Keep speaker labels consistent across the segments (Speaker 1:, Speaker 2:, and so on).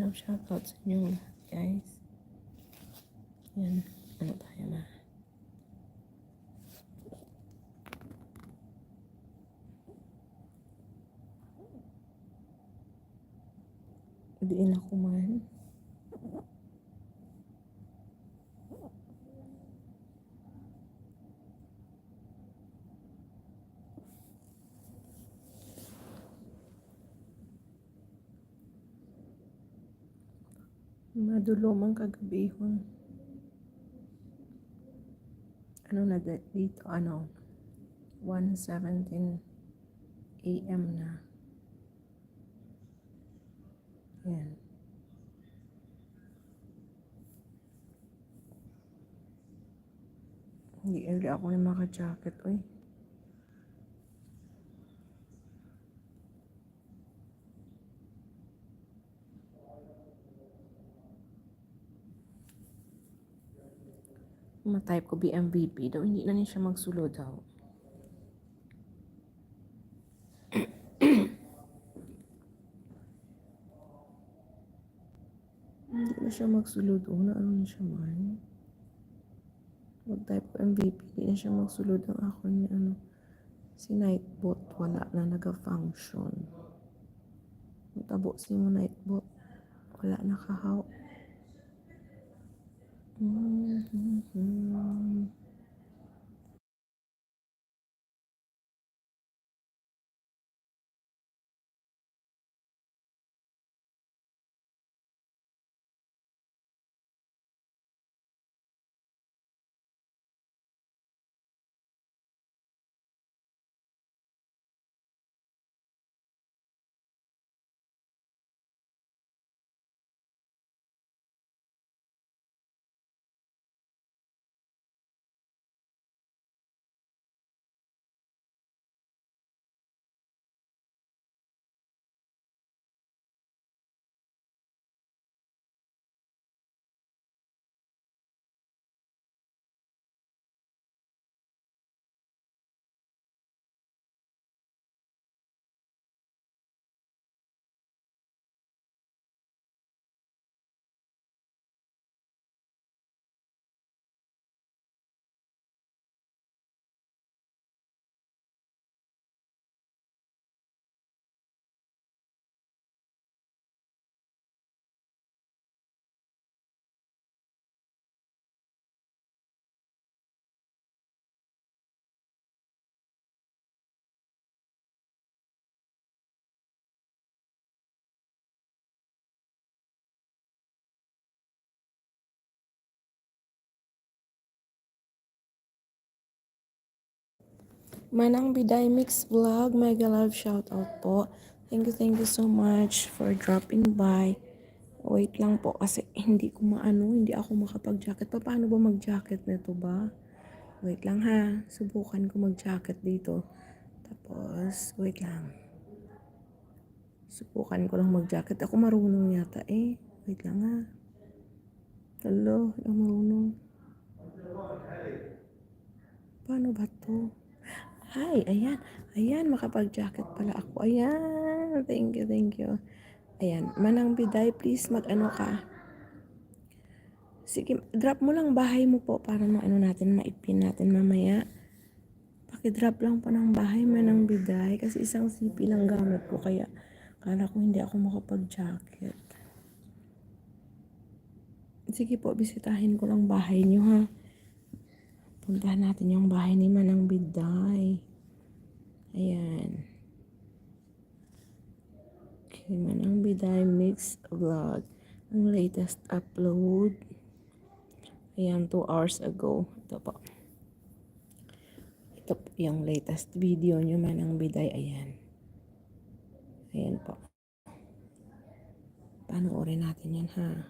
Speaker 1: Shoutout sa inyo guys. Yan. Ano tayo na? Diin ako man. Madulo man kagabi hon. Ano na dito? Ano? 1:17 AM na. Yan. Hindi ako na maka-jacket. Uy. Ma-type ko BMVP daw. Hindi na niya siya magsulo daw. Hindi na siya magsulod. Una, ano na siya man? Mag-type ko MVP. Hindi na siya magsulod ang ako ni ano. Si Nightbot. Wala na naga-function. Tabo si mo Nightbot. Wala na kahaw. Manang Biday Mix Vlog, mega love shoutout po. Thank you so much for dropping by. Wait lang po kasi hindi ko hindi ako makapag-jacket. Paano ba mag-jacket nito ba? Wait lang ha, subukan ko mag-jacket dito. Tapos, wait lang. Subukan ko lang mag-jacket. Ako marunong yata eh. Wait lang ha. Hello, ako marunong. Paano ba to? Hi, ayan. Ayan, makapag-jacket pala ako. Ayan, thank you. Ayan, Manang Biday, please mag-ano ka. Sige, drop mo lang bahay mo po para natin, maipin natin mamaya. Paki-drop lang po ng bahay, Manang Biday, kasi isang CP lang gamit ko, kaya kala ko hindi ako makapag-jacket. Sige po, bisitahin ko lang bahay nyo ha. Puntahan natin yung bahay ni Manang Biday. Ayan. Okay, Manang Biday Mix Vlog. Ang latest upload. Ayan, 2 hours ago. Ito po. Ito po yung latest video nyo, Manang Biday. Ayan. Ayan po. Panoorin natin yan ha.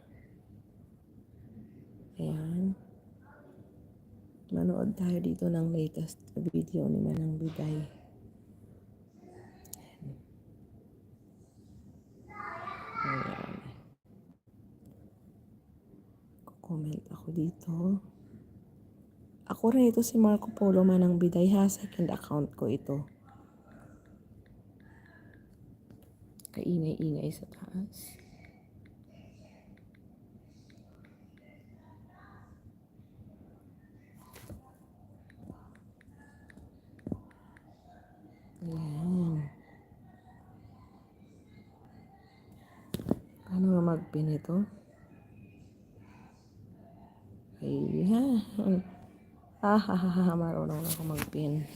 Speaker 1: Ayan. Manood tayo dito ng latest video ni Manang Biday. Ayan. Comment ako dito. Ako rin ito si Marco Polo Manang Biday ha. Second account ko ito. Kaingay-ingay sa taas. Paano nga mag-pin ito? Ayan. Marunong na ako mag-pin.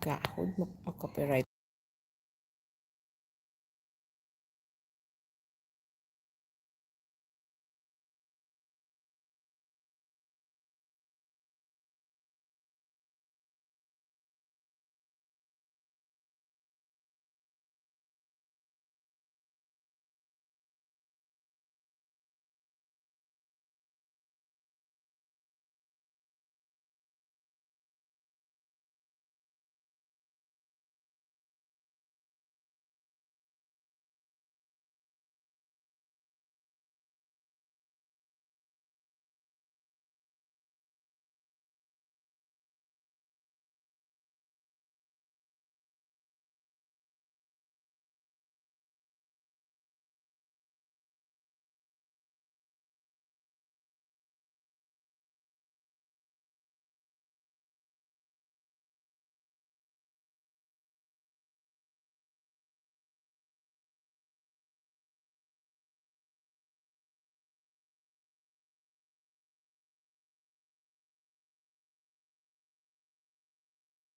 Speaker 1: Kagahod, mag-copyright.